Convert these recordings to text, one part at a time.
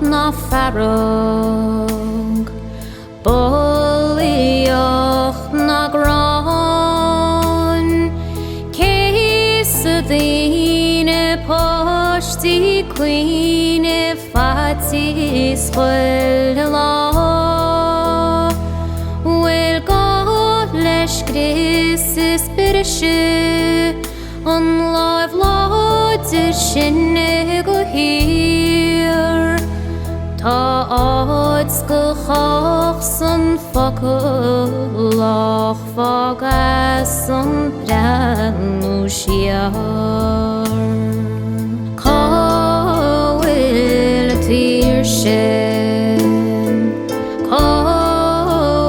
na farrog, Filíochta na gran, Cés a daoine postí cuoine fatí scoil lá, Bhfuil gá leis grís is birise, an láimh láidir sin go hir, Tá áit go chach san focail ach fág as san breanú siar. Cá bhfuil a tír sin, cá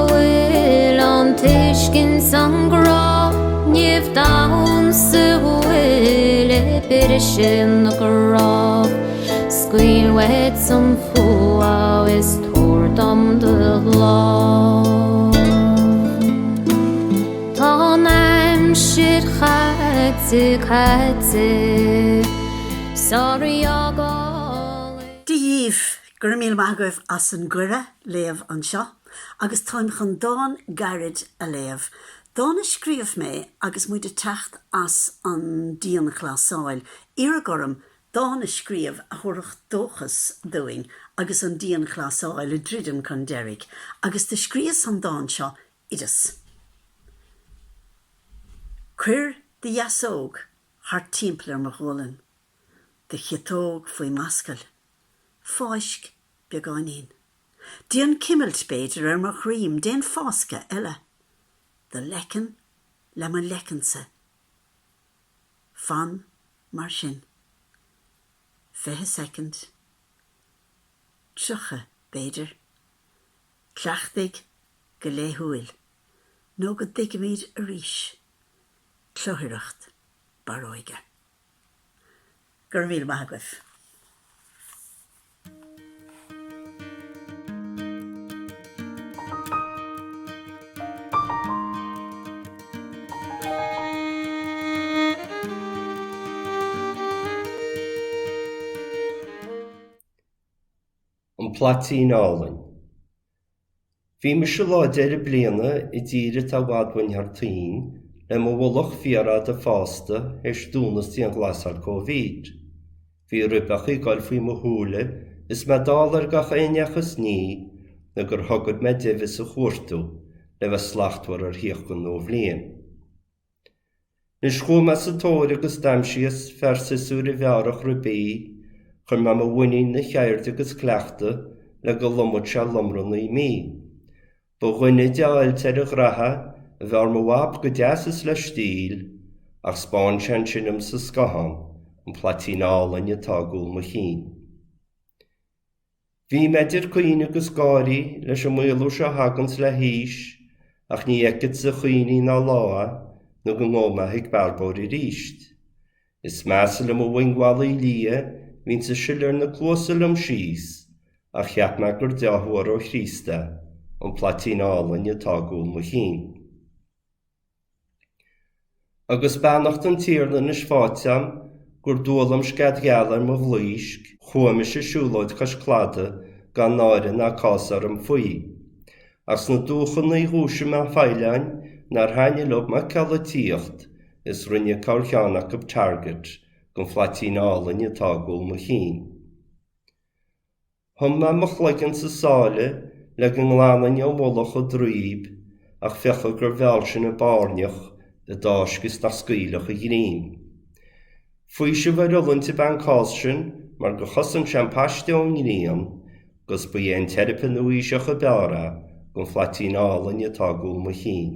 bhfuil an tuiscin san grá, níomh dain sa bhfuil a birise na grá. Scuil wed san fua is tuairdam de lá. Tá naim siad chaite, sorry agáil. Díomh gur míl maithagah as an gcuire léamh an seo, agus táim chun dáin garid a léamh. Dána scríomh mé agus muid a techt as an díana chlásáil. Ira gorm dána scríomh a thuireach dóchas dúing agus an díana chlásáil a ddridim chun deireadh, agus de scríos an dáin seo idas. Cuir de jasóg haar timplar mar gholan, de chiatóg faoi mascail, fáisc beag againn. Díon cimmelt beidir mar chríim déon fásca eile, de leccan le mar leccansa. Fan mar sin. 20 second. Trucha beidir. Clachdig go léthúil. nó go dtuigimid a ríis. TOireachtas baróige. Gur míl maithagah. An platín álainn. Bhí me se láidir a bliana I ddíire tá bhadhain hartaín le mo bhullach fearr de fásta dúnastí an glasar Covid. Bhí ribach I gáil faoi mo thuúla is me dálar gach éineachas ní na gur thugad me devis a chuairtú le bheith slachtmhar ar thiochan nó bhliain. Nis chum me sa tóir agus damsias fersasúr I bhearach ribí chur me mo bhainin na cheird agus cleachta le go lomod se lomran I mí. Ba ghuine deáilt ar a gratha a bhear mo wab go deasas le stíl ach spáin sin sinnim sa scahan an platín álainn atá gúil mo chin. Bhí meidir cuoine agus gáirí leis an mhuilú se hagans le híis ach ní eicid sa chuoine ná láa nó go ngóma ag barbóir I ríist. Is measa le mo bhaingháil I lia hín sa silir na clósal am síos a cheap me gur deathúir ó Chrísta an platín álainn atá gúil mo chin. Agus beannacht an tíorlan is fáteam gur dúlam scad gealar mo bhlísc chuaime sé siúlóid chas clada gan náire na cásar am faoi. As na dúchan na dhúise me feileáin nar haine lob me cealatíocht is rinne cáilcheannach ab target gon platín álainn atá gúil mo chin. Thum me mo chloigeann sa sáile le go nglánainn ó mholach ó dríb ach fecha gur bheall sin a bárneach de dáisgus na scaoilech a ghrín. Fuair se bheith rollanta ben cás sin mar go chosan sem paiste ón ghríon gus ba dhéon teirpe nuíiseach a beara gon platín álainn atá gúil mo chin.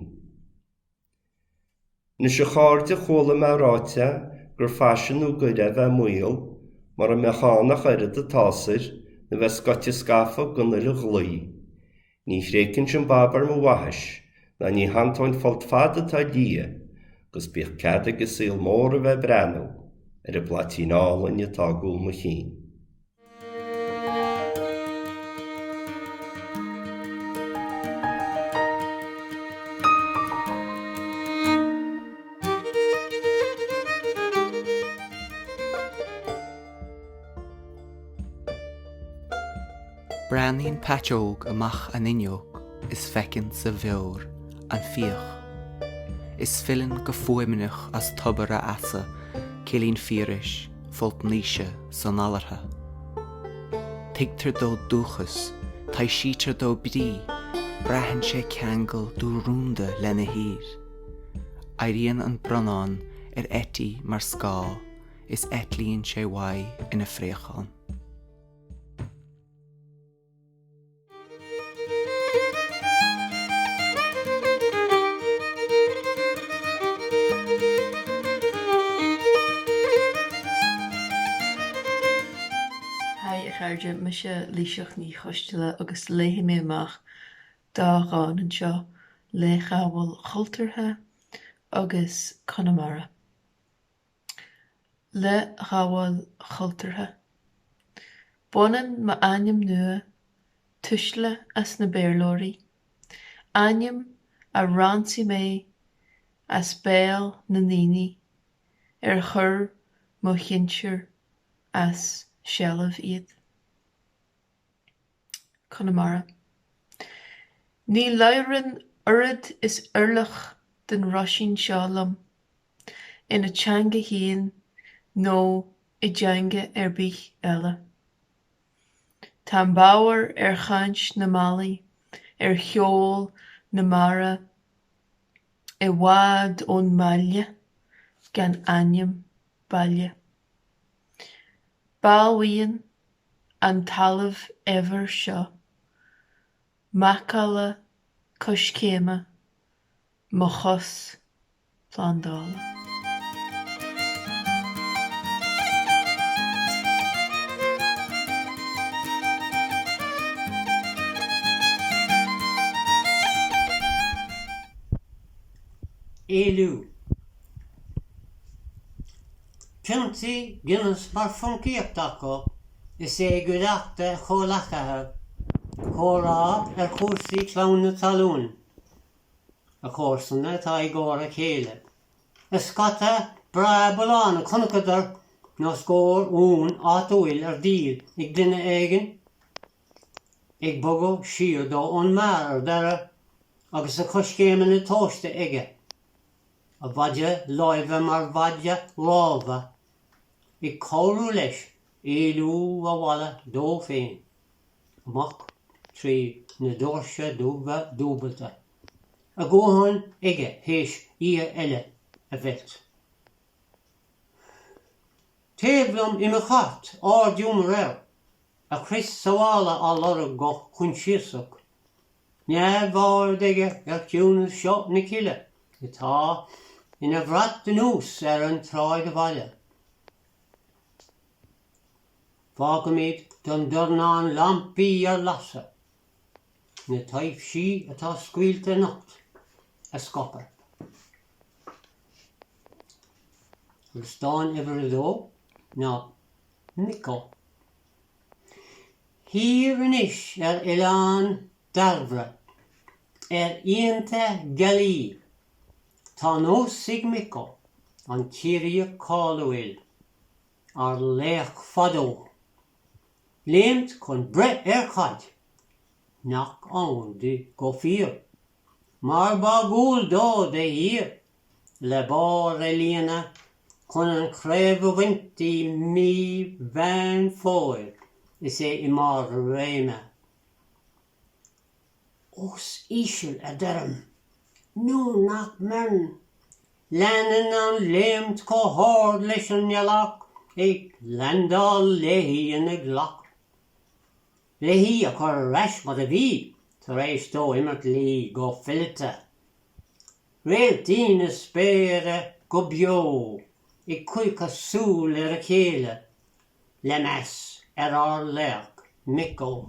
Na se cháirde chóla me ráite gur faisinú goide bheith muil mar a mechánach airad a tásir na bheith scoite scafa gona le ghlaí. Ní chrécann sin babar mo wathis na ní hantáin fáilt fad atá lia gus bíoh cead agus síl mór a bheith breanú ar a platín álainn atá gúil mo chin. Branín patróg amach an inneog is fecinn sa bheor an fíoch. Is fillin go fuimineach as tubara asa cilín fíris folt níise san alartha. Tigtar dó dúchas, tai sítar dó brí, brahan sé ceangal dú rúnda lena hír. Airíonn an branán etí mar scá, is etlíonn sé wai ina fréachán. Ghaeilge me se líiseach ní choistile agus léthe mé amach dá gáin an seo le ghabhfuil chultartha agus Conamara. Le ghabhfuil chultartha. Bonan ma aim nua tuisle as na béirlóirí. Aim a ransi mé as béal na níní chur mo chinsear as shellah iad. Conamara. Ní leireann urid is urlach den roisin seálam ina teanga híon nó I deanga bith eile. Tá báir chaint na malaí cheol na mara I bhfad ón maille gan aim baille. Báilíonn an talamh ever seo. Macala coscéime mo chos plandála. Éilú. Pinti Guinness mar funkiíocht acu is gúireachta chomhlachatha chórá cuasaí clán na talún a chósanna tá ggóra chéile. Is scata brabalán a chunacadar nó scór ún átuil díl ag duine éigean ag bogu siar dó ón mar dara agus a coscéime na tóiste ige. A bhaide Léifear mar bhaide rábha ag cóú leis éilú a bhalla dó féin. Amach trí na dóirse dúbalta. A ggóthain ige héis eile a bhilt. Téblum I mo chat ardúmar a chris sahála á lorg go chun siasach. Ne bhar ige ciúna seo na ciile. Tá ina bhrat den nús an tráid a bhaile. Fágamid don dornán lampií lasa. Na taobh sí atá scuilte nacht a scopar. Stáin ibar dó ná Mico. Hír inis Ileán darbhra ionta galí. Tá nó sig Mico an tírí cáilúil ar léach fadó. Léimt chun bre chaid nach ann du go fíor. Mar ba gúil dó de hír le bár líana chun an chréibh winti mí bhean fóir is I mar réime. Os ísisiil a derm, nó nach mern. Leanan an léimt có háir leis an nealach ag landál léhí in ag lach. Léhí a chur reis mar a bhí, tar éis dó imirt lí go filite. Réaltín is spéire go bio, ag cuica súl a chéile, le mes ar leach Mico.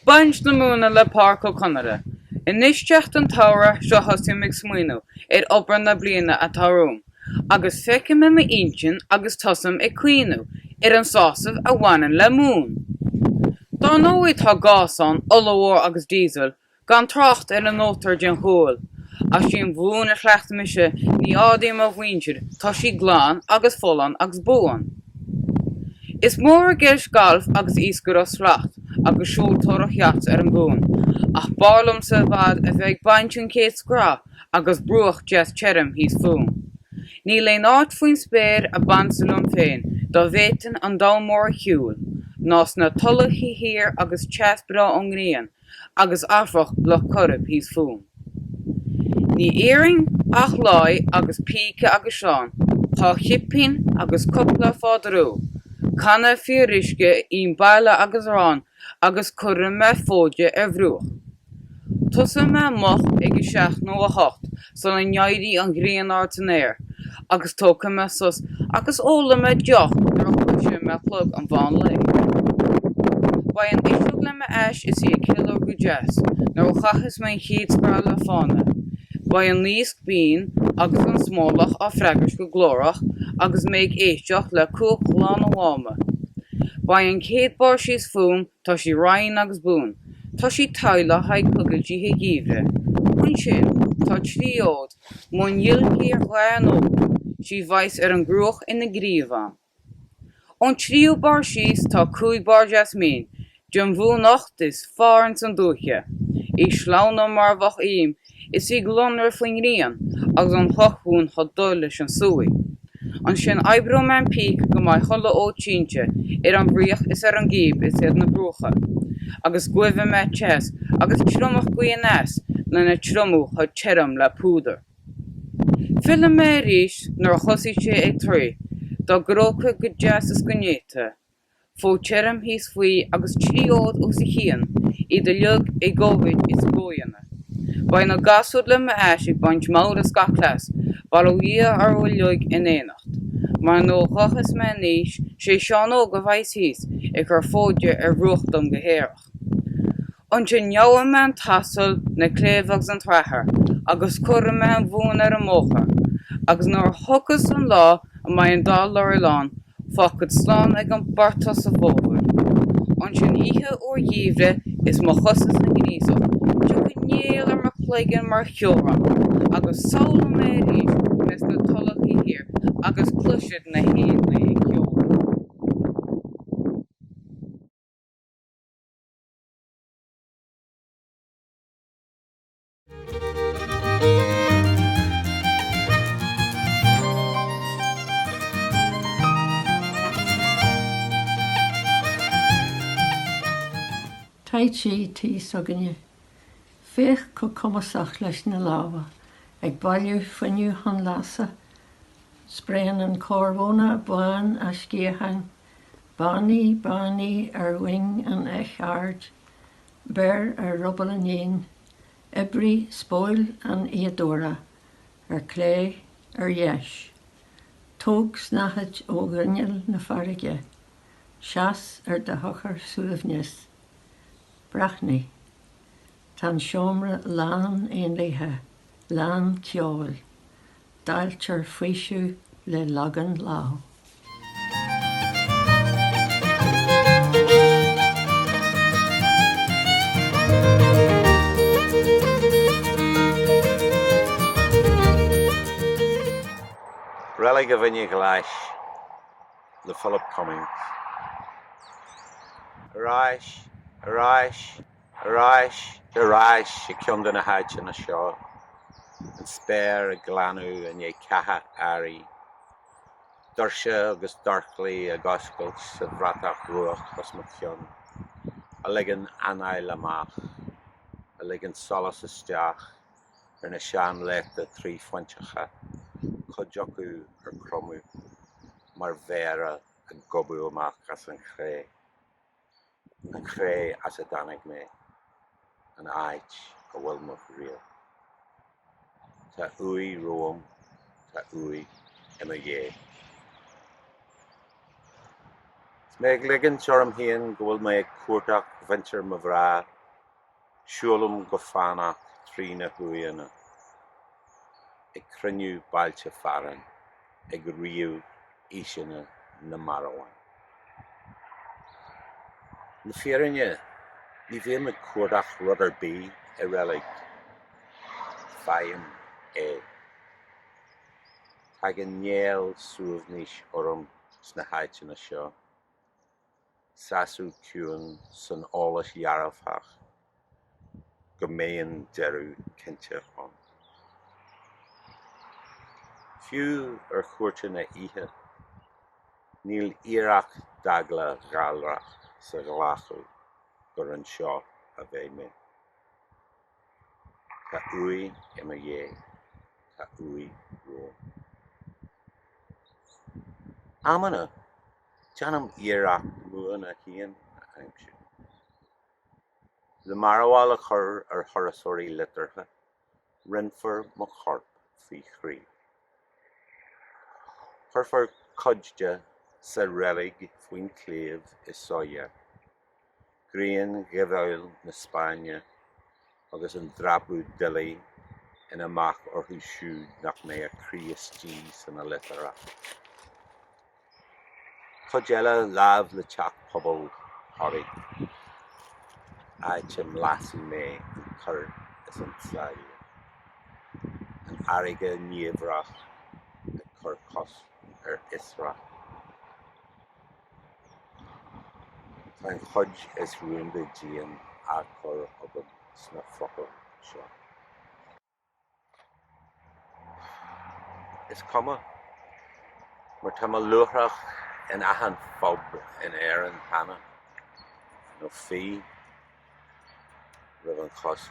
Baint na múna le Páirc Ó Conairí. Inis teacht an tabhra seo thosaigh ag smaoineamh obair na bliana a tarúm, agus feicim me intin agus tosam ag cuineamh an sásamh a bhaineann le mún. Dá nóid tá gásán, olóir agus díosel, Gan tracht an nótar den hôl, a sin bhún a chleachtamise ní ádaim a bhaintir tá sí glán agus follan agus bóan. Is mór a geis galf agus ísgur os flacht agus siúl tOireachtas an bún, ach bálam sa bhd a bheith baintún céad scrá agus brúach jes cherim hís fún. Ní leon áit faoin spéir a bansalún féin, do bhétain an dámór hiúil, nás na tulachaí hir agus chas bra an gníon, agus afrach le corrib hís fún. Ní éiring ach lái agus píce agus seán, tá chippín agus cupla fádarú, canna fearrisce ín baile agus rán agus curra me fóide ar bhrúach. Tusa me moch ag 6:08 san an neidí an gríon áirt air, agus tóca me sus agus óla me deoch nar chuise me plug an bhain le. Ba an isrug le me eis is í a kilo go jes, nar chachas me chéad scrá le fána. Ba an lísc bín agus an smólach á freigris go glórach agus méid éisteach le cúch lán amháma. Ba an céad bar síos fún tá sí rainn agus bún, tá sí taile haid cogailtí he gíomhre. An sin tá tríód mun dhilcí ar ghlain ó, sí bhais ar an grúch ina gríomhán. An tríú bar síos tá 5 bar jasmín, Jum bhún ochtas fearr san dúcha. Í slána mar bhach im, is í glonnar faoin rian, agus an hochún chod dóile an súi. An sin eibrew mewn píc go mai chola ó tínte, an bríoch is ar an gíb is ar na brúcha. Agus gcuimhe me ches, agus trumach guianas, na na trumú chod cheram le púdar. Fila me ríis nar chosí sé ag trí, dá grócha go jas is gnéite. Fó cheram hís faoi agus tríód ó sa chéan, iad a leog ag góvid is góiana. Bain na gasúd le me eis ag baint mád is gachlas, bal ó dhia ar ó leog in éanacht. Mar nó chachas me níos, sé seán ó go bhais hís ag ar fóide ar ruachtam gohéireach. An sin neabha me an tasal na cléimhagus an trethar, agus curra me an bhún ar an mócha, agus nar thuchas an lá a mai an dá leir lán, fachad slán ag an bartas a bhóbhar. An sin ihe ó dhíomhre is mo chusas na gníosach, tu go néal ar mar chléigean mar cheoram, agus saola me ríis nes na tulachaí hir, agus cluisiid na héad na ag cheoram. Taid sí tí soganne. Féch go cumasach leis na láha, ag bailú faniu han lasa, spréan an córbóna buan a scíochain, bánaí ar wing an eich ard, bear ar rubal an éin, ebrí spóil an iadóra, ar clé ar yeis. Tóg snachad ó grinneal na farige, seas ar de hochar súlafnes. Brachni, tan siomra lán éon léthe, lán ceol, dailtear faoisiú le lagan lá. Relig a vinne gleis, le Philip Cummings. Aráis, i ciond na haid na seo, an spéir a glanú an é catha airí. Dorse agus darclaí a goscailt sa bhratach ruach os ma cion, a ligan anail amach, a ligan solas isteach ar na sean leita trí fointeacha, chodjocu ar cromú, mar vera a gobu amach as an chré. An chré as a danig me, an ait a bhfuil rial. Tá uí roam, tá uí ima dhé. Smeg ligan seorm hían go bhfuil me ag cuairteach venture ma bhrá, siúlam go fánach trí na huíana. Ag cruniú bailte faran, ag riú ísina na marawan. Na fearinne, ní bhé me cuairteach rudar bí relig faim é. Tag an néal suamhnís orm sna haidte na seo. Sasú ciún san álas jarafach go méon deirú cinnte chun. Fiú chuirte na ihe, níl iarach dagla ghalrach sa ghlachú gur an seo a bheith mé. Tá uí im a dhé, tá uí ró. Amana, Janam iarach muana hían a aimsiú. Le marabháil a chur thurasóirí litirtha, rinfar mo chorp faoi chrí. Churfar cuidde sa relig faoin cléamh is sóide. Grian Ghaeilge na Spáine agus an drabú dilí in amach orthú siúd nach mé a chríostí san a litera. Cogeile láb le teach pobal thorí. Áitim lasú mé an chur is an tsaile. An airige níomhrach a chur cos isra. Tá an chuid is rúnda dían a chur agam sna focail seo. Is cuma, mar tá má luathrach in ahan fob in éireann hana, nó fí, rud an chos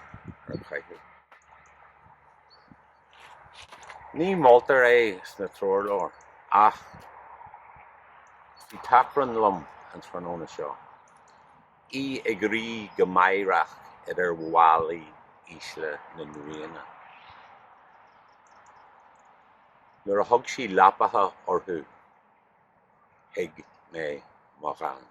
ar chaiche. Ní moltar é sna trórlór, ach bhí tapran lom an tróna seo. Í ag rí go maireach idir bhálaí ísle na nuaine. Nuair a thug sí lapatha orthú, ag mé magán.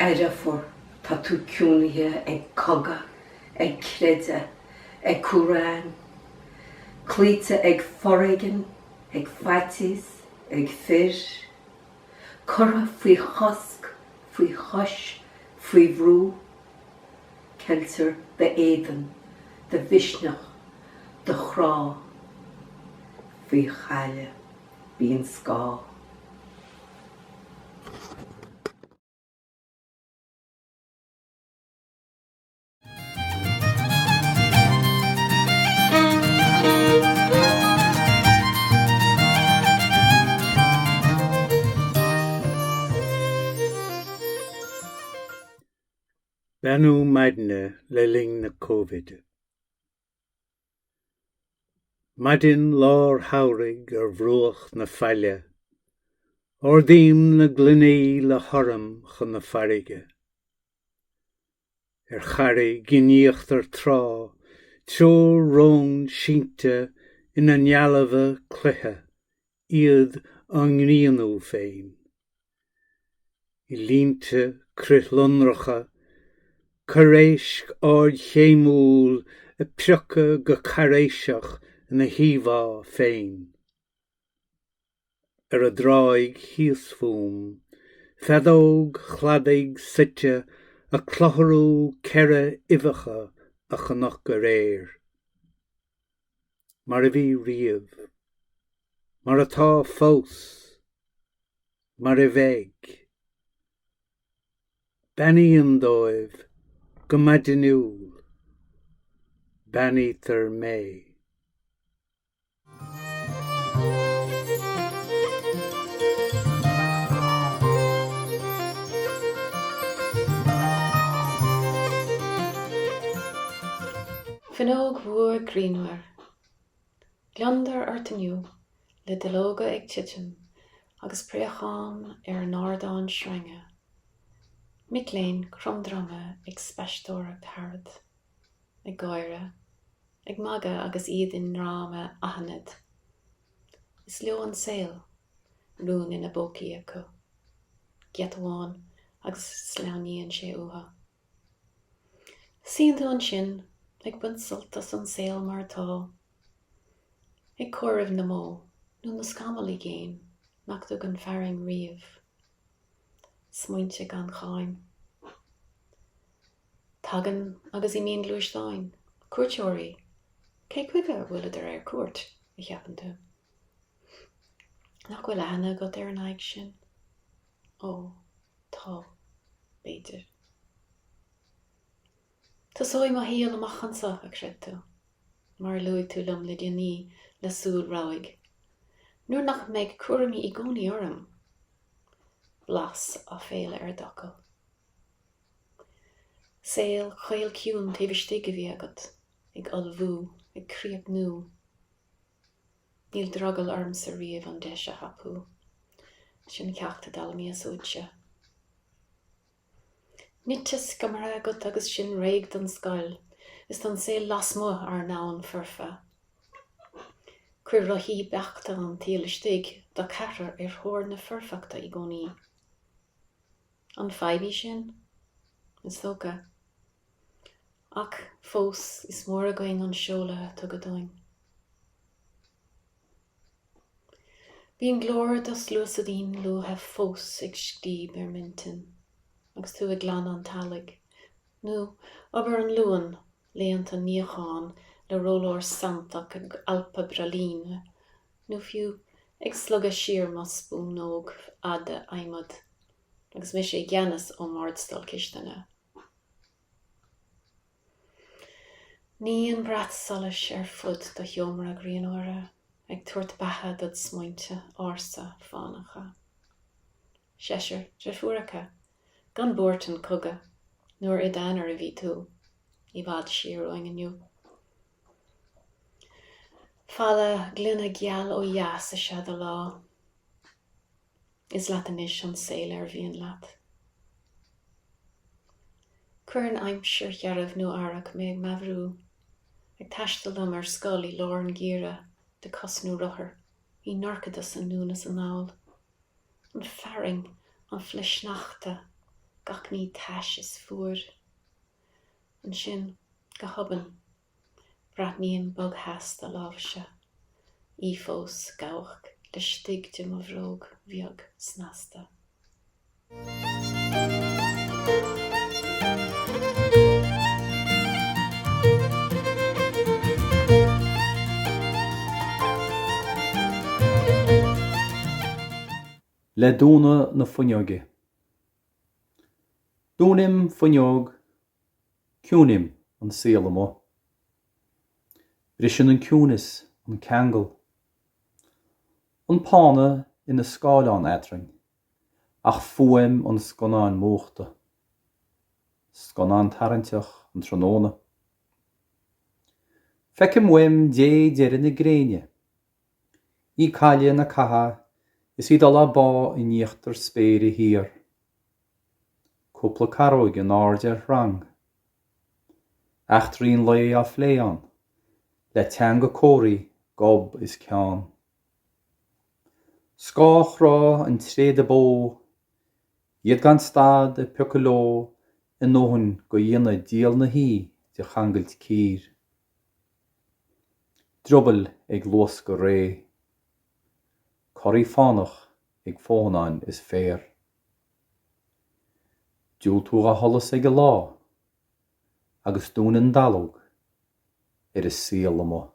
Éireafar tá tú ciúnaithe ag cogadh, ag creide, ag cúráin, clíte ag forraigin, ag fatis, ag fearr, curra faoi chosc, faoi chos, faoi bhrú, celtar de éideann, de bhisneach, de chrá, faoi chaile, bíon scá. Benú maidne le ling na COVID. Maidin lár haurig ar bhruach na faile, ordím na glunaí le thoram chun na farige. Ar charri gníochtar trá, tro rón sínte ina nealamh cluiche, iad an ngrianú féin. I línte cruithlunracha, Caréisc áid chéimúil a piocha go caréiseach na híomhá féin. Ar a dráig híosfúm, fedóg chladdaigh site a clotharú cere ifacha a chanach go réir. Mar a bhí riamh, mar atá fós, mar a bheig. Benny an dóibh, go maidinúil, bannítar mé. Finóg mhuar greenwar, glandar artaniu, le delóga ag titim, agus priachán ar nárdán shrenge. Mickléin crumdrama ag speistóireacht harad, ag gáire, ag maga agus iad in ráma ahanad. Is leo an saoil, rún ina bócaí acu. geatháin agus sláníonn sé uatha. Síonn tú an sin ag buint soltas an saol mar tá. Ag cuireamh na mó nó na scamalaí géin nach tú gan fearing riamh. Smaointe gan cháim. Tagan agus I míon luaistáin, cuairteoirí, cé cuige bhfuil ar cuairt I cheapan tú. Nach bhfuil aithne go ar an aig sin. Ó, tá, beidh. Tásóim a híal amachchansa a creid tú, mar luigh tú lom le déanaí le súl ráig. Nuair nach méid cuairimí I gcónaí orm, blas a féile ar dacail. Saol chail ciún taobh go bhí agat, ag olbhú, ag críoch nua. Níl drogal orm sa riamh an deis a hapú, sin ceachta dalmaí a súitse. Nítas go mar agat agus sin réig don scail, is don saol lasmó ar nán forfa. Cuir roithí beachta an taobh do ceatar ar thóir na forfachta I gcónaí. An feibhí sin, is tóca. Ach fós is mór a going an seolathe tu go doing. Bhíon glóir dos luasadín luthe fós ag scríb ar mintin, agus tú ag glan an talig. nó aber an luan léant an níocháin le rólóir santach ag alpa bralíne, nó fiú ag slug a siar mas búnóg ada aimad, agus mis sé gceannas ó mardstal cisteanna. Ní an brat solis ar fud do heomra a gríonóra, ag tuairt batha dad smaointe ársa fánacha. Seisir drefuaracha, gan búirt an coga, nuair I danar a bhí tú, I bhad siar óing aniu. Falla glunna geal ó jaas a sead a lá. Is leat anis an saol ar bhíon leat. Cuir an aimsir chearmh nó arach mé ag mahrú, ag taistil am ar scoil I lár an gíre de cosnú rothair, I narcadas an núnas an náil. An fearing an flisneachta, gach ní tais is fuair. An sin go hoban, brat níon bog heas a lábhse, I fós gabhach le stigte mo bhróg bheag snasta. Le dúna na fuinneoge. Dúnim fuinneog, cúnim an saol amó. Brisin an cúnis an ceangal. An pána ina scáilán eitring, ach fuaim an sconán móchta. Sconán taranteach an tróna. Fecim muim dé deir na gréine. I caile na caha is I dal a bá I níochttar spéir I hir. Cúpla caróig an áirde rang. Achtarín le a phléán, le teanga cóirí gob is ceán. Scách rá an tréad a bó, iad gan stad a pecoló in nóhan go dhéana díal na hí de changailt cír. Drobal ag luas go ré. Choirí fánach ag fónáin is fearr. Dúil tú a tholas ag a lá, agus dún an dalóg is saol amó.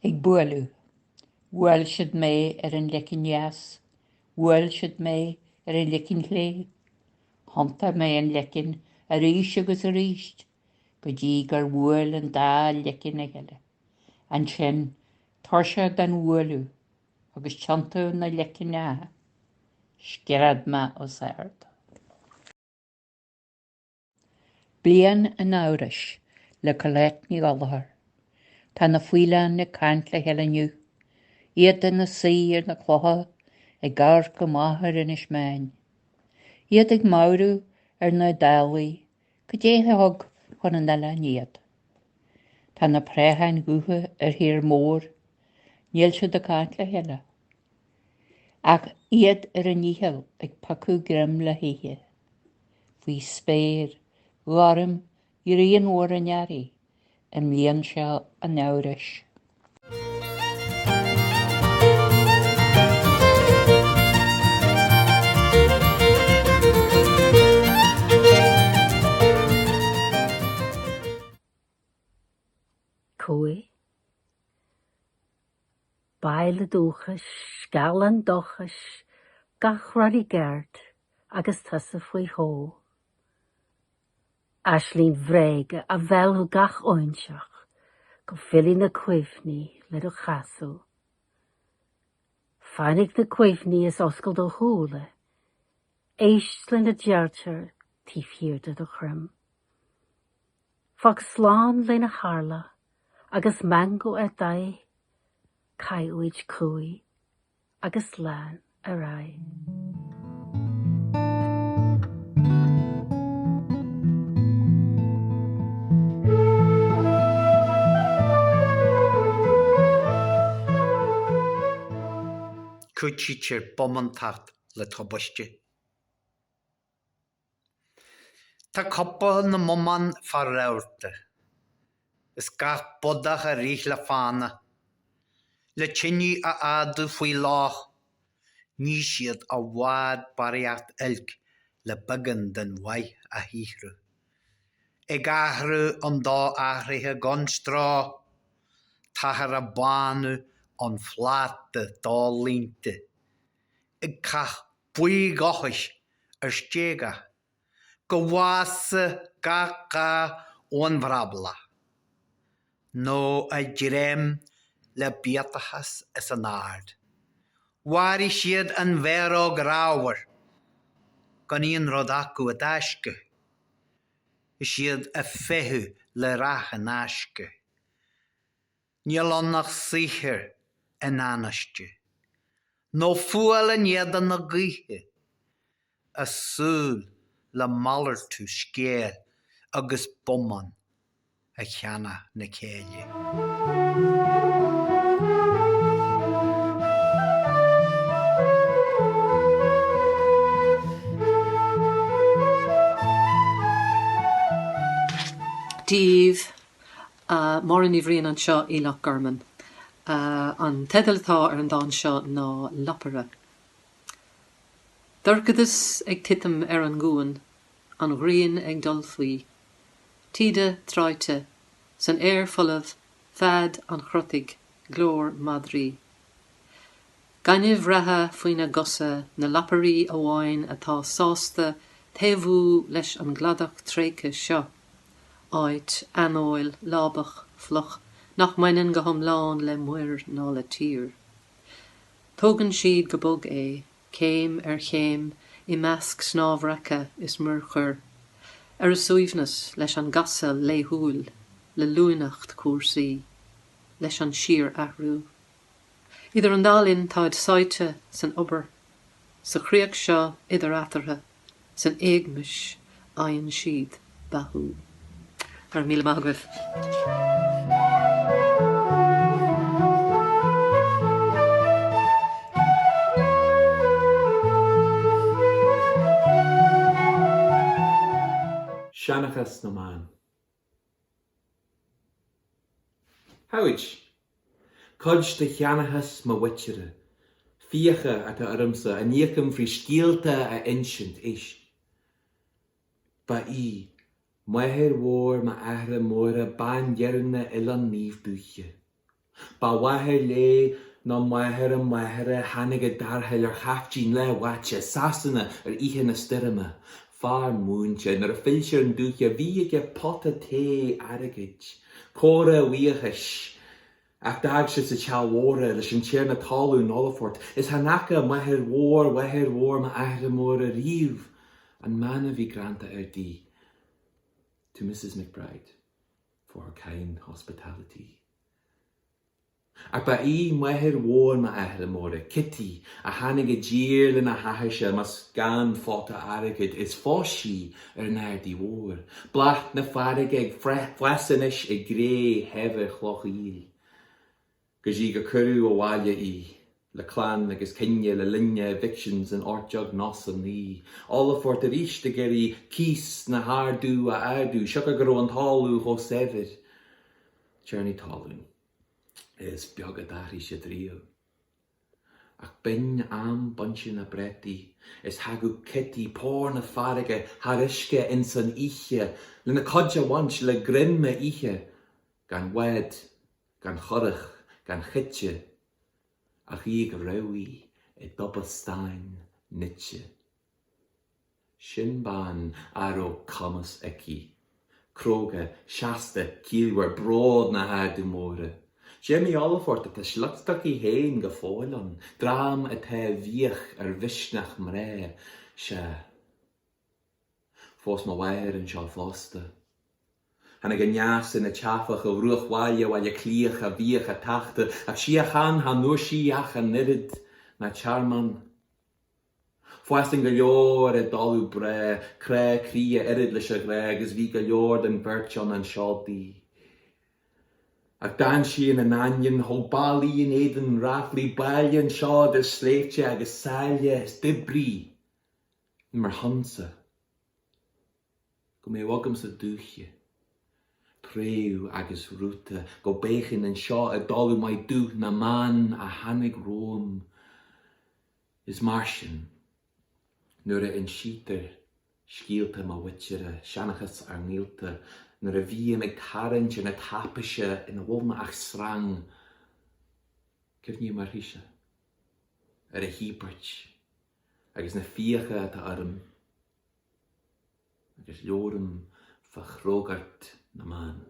Ag bualú, bhuail siad mé an lecin neas, bhuail siad mé an lecin lé, hanta mé an lecin a ríis agus a ríist, go dtí gur bhuail an dá lecin eile. An sin, tar se den bhualú, agus teantú na lecin neatha, scerad ma ó saird. Blian an áiris le collet ní galahar. Tá na fuileán na caint le heileniu, Iad na saoir na chlotha ag gar go maithir in ismein. Iad ag maurú na dálaí, go déthe thug chun an eile níiad. Tá na préthain gutha hir mór, níl siad do cáit le heile. Ach iad an níhel ag pacú grim le hithe. Bhí spéir, gharm, iríon ór an nearí, an líon seo an neuris. Cwy. Bail y dwchas, galan dochas, gachrad I gert, agus tasa fwy ho. Aslín vrege a fel gach oinseach, go filí na cuifni le do chasú. Fannig na cuifni is oscail do húle, eistlin na djartar tí fiirde do chrim. Fag slán le na harla, agus mango dai, caiúid cwy, agus lan a rai. Cuid tíir bomantacht le tobaiste. Tá coppa na moman fearr. Is gach bodach a rích le fána. Le tinní a adú faoi lách. Ní siad a bhád bariacht ilk le bagan den waith a híhru. Ag ahru an dá ahrithe gan strá. Tahar a bánu an fláte dá línte. Ag cach bui gachis stega. Go bhása gacha ón bhrabla. No a drém le biatachas is an ard. Wari siad an bhéróg ráwer. Gan íon rod acu a dáisce. Siad a fehu le rach an asce. Níl annach síchir an anaiste. No fual an iad na gíthe. A súl le malar tú scéal agus boman a cheana na céile. Díomh mar an bhríon an seo Ílach Garman. An tedaltá an dáin seo ná lapara. Dorcadas ag titam an gúin, an bhríon ag dul faoi. Tíde tráite, san fullh fad an chrotig, glór madrí. Gaineh ratha faoine gosa na laparí amháin atá sásta taobhú leis an gladach tréice seo. Áit, anóil, lábach, floch, nach mainin go thomláin le muir ná le tír. Tógann siad go bog céim chéim I measc snámhracha is muir chur. A suaimhnas leis an gasa léithúil, le luainacht cuasaí, leis an siar ahrú. Idir an dálinn táid saite san obair, sa chríoch seo idir atartha, san éagmis aon siad bathú. Ar míle maithagah. Seanachas na man. Howid, cod de cheanachas ma witchere, fiecha at a armsa, a nícham frí stíalta a insint is. Ba Maithir mhór ma ahra móra ban dhearna ilan níomh dúche. Ba waithir lé ná maithir a maithir hanig a darthail ar chaftín le watse sasanna ar ihe na styrma. Far múnse nar a filse an dúche bhíige potta té aragid. Córa bhuíachas. Ach dag se sa tealhóra leis an tíar na talún nolafort. Is hanacha maithir mhór ma ahra móra riomh. An manna bhí granta ar dí. To Mrs. McBride for her kind hospitality. Ac ba I mwehir wôr ma ahra môra, Kitty, a hannig a dír lyn a hahasha mas gan fota aragid is fósi nair wôr. Blacht na farig ag flasanish I gré hefer chlochil. Gys I ga cyrw o walia I. Le clan agus cinne le linne evictions and orchog nos an ní. Alla fort a ríist a geri kis na hardú a ardú, siog a gro an talú ho sever. Journey talún. Is beag a dari se drio. Ach bin am bunchen na bretti, is hagu kitty por na farige, hariske in san ihe, le na codja wans le grimme ihe, gan wed, gan chorach, gan chitje, ach I rawi doppelstein nitje. Shinban aro kamas eki, kroge, shaste, kielwer broad na hadu more. Jimmy Allfort at a slugstaki heen gefallen, dram at he viech vishnach mre, she. Fos ma weir en shal foste. Han ag jas in a chafach o ruch walje wal je kliech a viech a tachte, ach shiachan han nur shiach a nirid na charman. Foesting galior e dalu bre, kre krie eridlische greg, is vi galior den birchon an shaldi. Ac dan si yn anion, ho bali yn edyn rafli balion siod y sleifche ag y salia ys dibri. Mar hansa. Go me wagam sa dúchie. Prew agus rúta, go bechin yn sio y dolw mai dúch na man a hannig Rome. Is marsin. Nura yn sheeter, sgielta ma witchere, shanachas ar nielta, Naar a vie me tarrant en a tapische in a wolna ach srang. Kif ni marhisha. A hiepertj. Agus na fiacha at arm. Agus lorem vergrogart na man.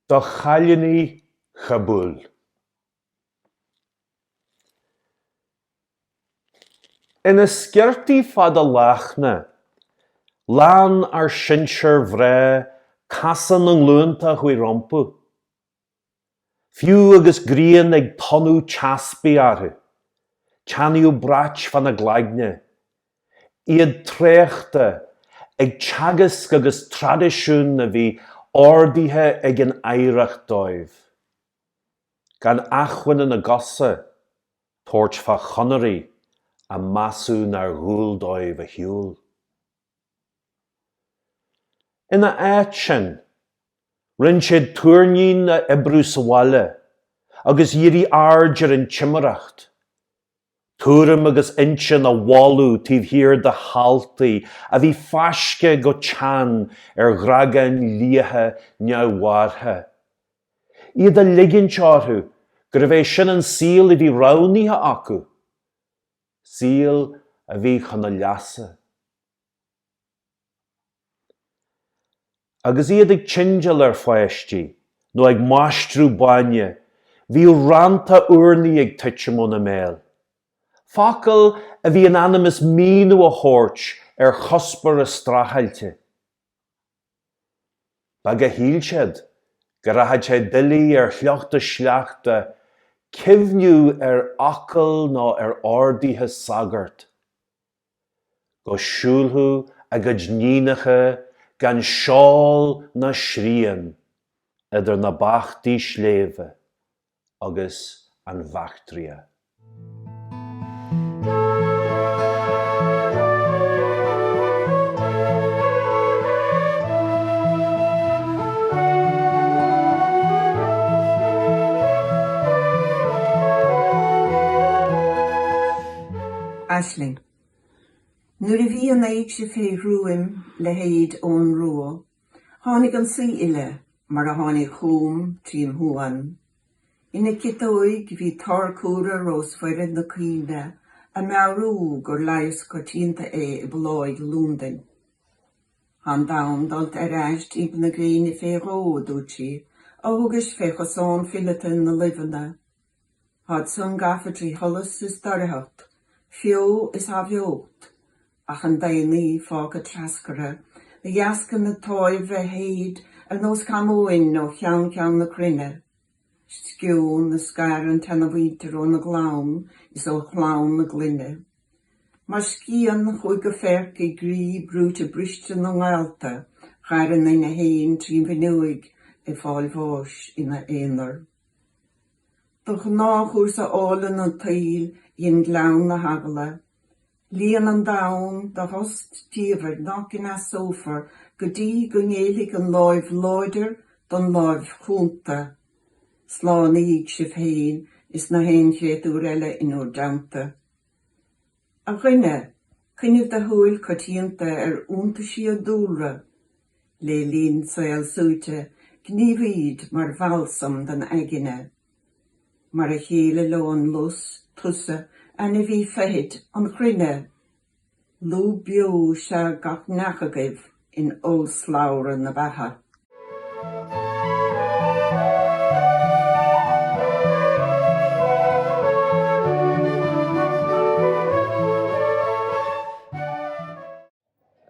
Do chalini chabul. In a skirty fad a lachna, lan ar sincher vre, casan ang lunta hui rompu. Fiú agus grian ag tonu chaspi arhu, chaniu brach van a glaigne, iad trechta ag chagas agus tradisiún na vi ordithe ag an éireach dóibh. Gan achhain na gosa, toirt fa chonarí a masú nar húl dóibh a hiúl. Ina áit sin, rinn siad tuairnín na ibrú sa bhaile, agus dhírí ardjar an timaracht. Tuairim agus inse na bháilú tíobh hir de haltaí a bhí faisce go tean ghragan líothe neamhhartha. Iad a ligean teorthú gur bheith sin an síl a bhí ráníthe acu, síl a bhí chuna leasa. Agus iad ag tindal ar fáistí, nó ag maistrú baine, bhí ranta uirní ag tuite mna méil. Facail a bhí an animas míú a thabhairt ar chospar a strachailte. Ba go hílsead, go raithid sé duillí ar chleachta sleachta, cimhniú ar acail nó ar ordaithe sagart. Go siúlthú a go dníanacha gan seáil na srían, idir na bachtaí sléibhe agus an bhachtria. Aisling. Nuair a bhí an éig se fé rúim le héad ón rua, tháinig an suí ile mar a tháinig chum tríam thuan. Ina citóig bhí tarcúra rósfuire na cíne a mearú gur leis go tínta é I bláid Lúndain. Han dam dalt eist íb na gréine fé ród útí, agus fé chosán filetin na livena. Had sun gafatrí hollas is darhacht, fio is hafiocht, ach an daoine fága trascara, na jascan na táibh héad ar nós camúin nó chean na crinne. Sciún na scaran tena bhítar ó na glán is ó chlán na glynne. Mar scían chuig go ferc I grí brúte briste na ngálta, charan ina héin trín bhnuig I fáil bhós ina éonar. Doch náchúr sa ála na tail in glán na hagala, líon an dán da host tíomhar nach in a sófar go dtí go ngéalaigh an láimh láidir don láimh chúnta. Slán íg sibh féin is na héin chéadú eile in ó damta. A rinne, cynniu da hwyl cotíanta ar únta si a dúra, le lín sael súte, gníomhíd mar bhalsam den againn. Mar a chéile lón lus, tusa, ana bhí fehid an chrinne. Lú bio se gach nachagibh in olsláir na batha.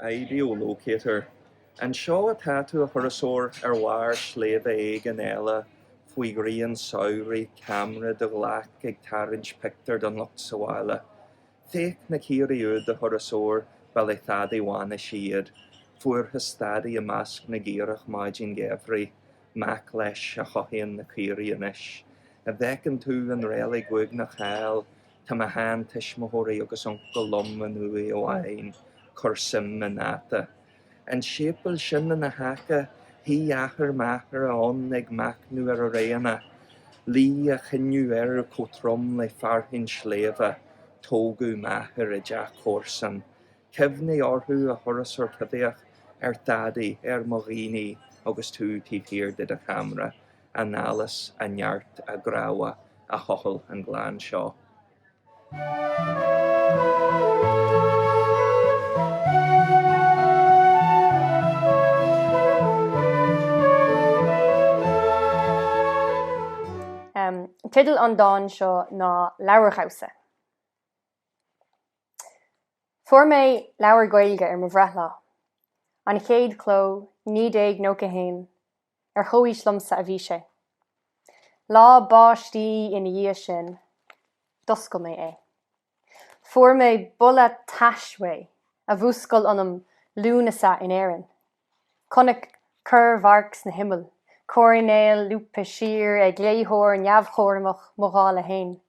Ideolócator. An seo atá tú a thurasóir ar bhair sléibh éig an eile faoi gríon saoirí camera de ghlach ag tarint pictar don lucht sa bhaile. Féic na cíirí úd a thurasóir bal é thadaí bhána siad, fuair hystadaí a masc na gíirech maidin gefraí, mac leis a chochaíonn na cíirí inis. A bhecin tú an réala guig na chail, tá a hán tismothirí agus an go lom an nui ó hain, chursim na nata. An siapal sin na hacha, hí achar machar an ag macnú ar a réana, lí a chynniú ar a cotrom le farhin sléfa, tógu machar a deach chórsan. Cefni orthú a thurasóir cyfiach ar dadaí ar moghini agus tú tífír did a camera, a nálas a neart a grawa a chochel an glán seo. Tidal an dáin seo ná leabharchausa. Fuair mé leabhar Ghaeilge ar mo bhreathla, an chéad cló, 19 nócha hain, ar choís lumsa a bhí sé. Lá báistí ina dhia sin, doscail mé é. Fuair mé bula taismé a bhúscail anam lúnasa in éireann. Connic chur bharcs na himmel, Córanéil lúpa sír ag léithóir neamhchóramach mogála hain.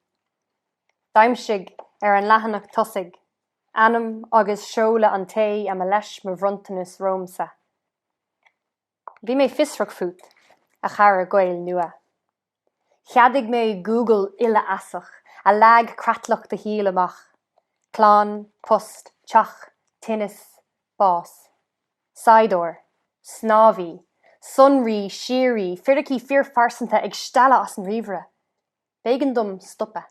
Daimsigh ar an leathanach tosaigh, anam agus seola an té am a leis mo bhrontanas rómsa. Bhí mé fisrach fút a chara Gael nua. Cheadigh mé Google ille asach a lag cratlach de híal amach. Clán, post, teach, tinnis, bás. Saidor, snáví, sunrí, sírí, firdací fearr farsanta ag stella as an rivre. Bégan dom stoppe.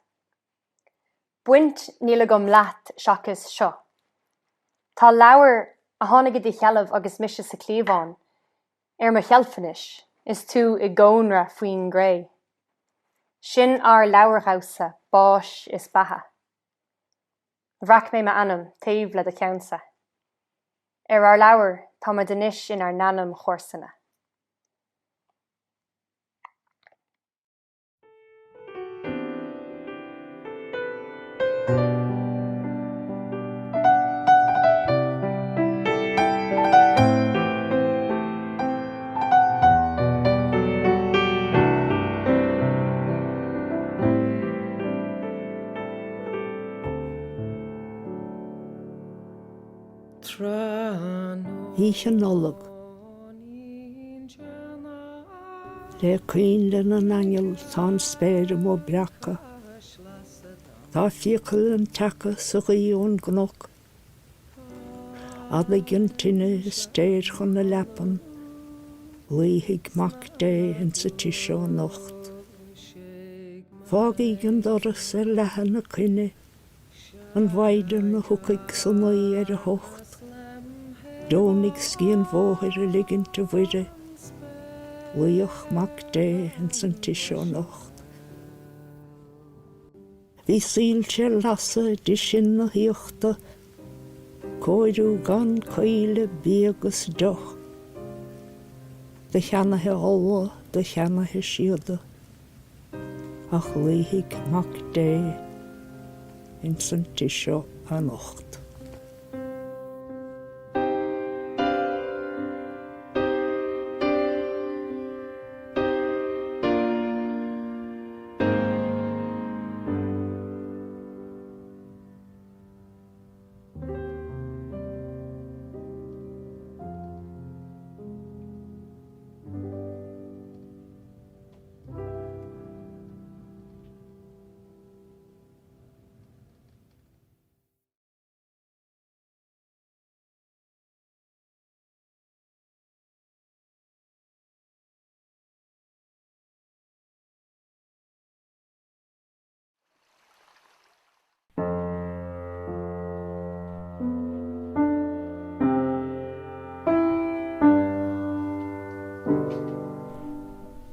Buint níla gom leat seachas seo. Tá leabhar a tháinig di chealamh agus mise sa clíomháin. Ma chealfanis, is tú I gcónra faoin gré. Sin ar leabharghausa, báis is batha. Bhreac mé anam, taobh le a ceansa. Ar leabhar, tá ma denis in ar nanam chórsanna. Hí an nolog. Le cuin le an angel tá spéir mó breacha. Tá fiacail an techa sa ghaíón gnoch. Adla gintine stéir chun na lepan. Uíhig mac dé in sa tisio nocht. Fágaí gan doras lehan na cuine. An bhaidir na thucaig san naí a hocht. Dónig scían bhóthir ligint bhuire. Uíoch mac dé in san tisio nocht. Bhí sílte lasa di sin na híochta. Cóirú gan caile bíagus doch. De cheanathe óha, de cheanathe siada. Ach uíhig mac dé in san tisio a nocht.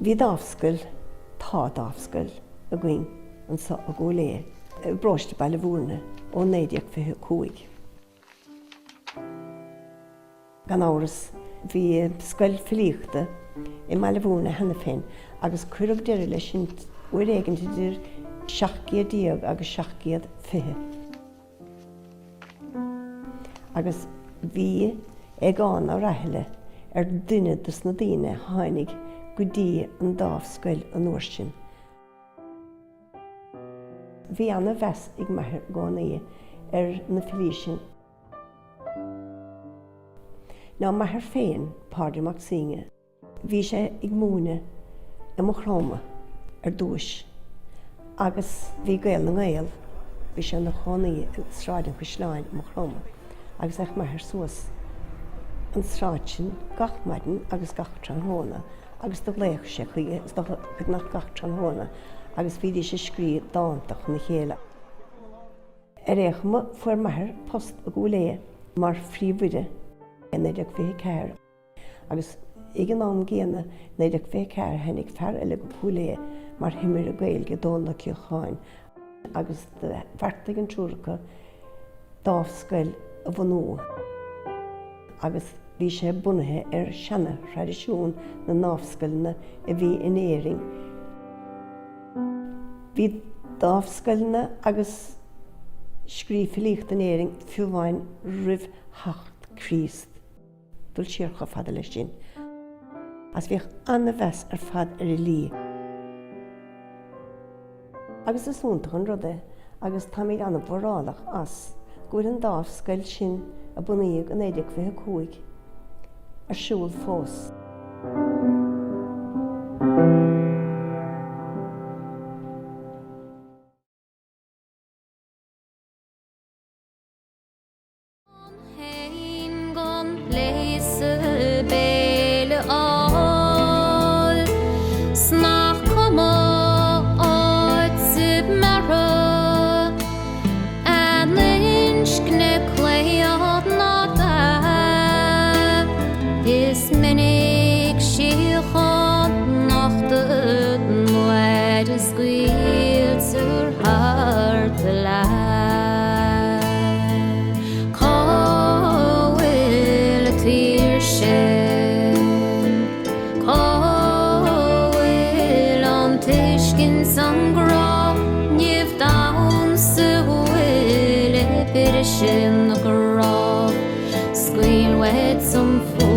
Bhí dáfscail, tá dáfscail a gcuin an sa a go lé. Bráiste baile bhúrne ó 1925. Gan áras bhí Chúirt Filíochta I baile bhúrne hena féin agus cuireadh deire lei sin uair éigeanta idir 7 agus 7 agus bhí againn á raithile duine dus na daoine tháinig go dtí an dáfscail an uair sin. Bhí anna bheas ag maithir gánaí na filí sin. Ná maithir féin páirde mac singe. Bhí sé ag múna mo chráma dúis. Agus bhí gael na gael, bhí sé na chánaí sráidin chu sláin mo chráma. Agus ag maithir suas an sráid sin gach maidin agus gach tranhóna. Agus do bléich sé chuige ag nach gach tranhóna. Agus bhí sé scrí dántach na chéile. Réachma fuair maithir post a go lé mar phríomhuide 1924. Agus ag an nám géana 1924 henig fearr eile go púlé mar himir a Ghaeilge dónla cíocháin. Agus de bharrtaigh an trúracha dáfscail a bhanú. Agus bhí sé bunathe seanna tradiisiún na náfscailna a bhí in éiring. Bhí dáfscailna agus Chúirt Filíochta in éiring fiúmhain ribh 8 Christ. Dúil siarcha fada lei sin. As bhíoh anna bheas fad I lí. Agus is úntach an rudé, agus tá míad anna bhrálach as gúir an dáfscail sin a bunaíodh an 1925 siúil fós. Snart kommer som får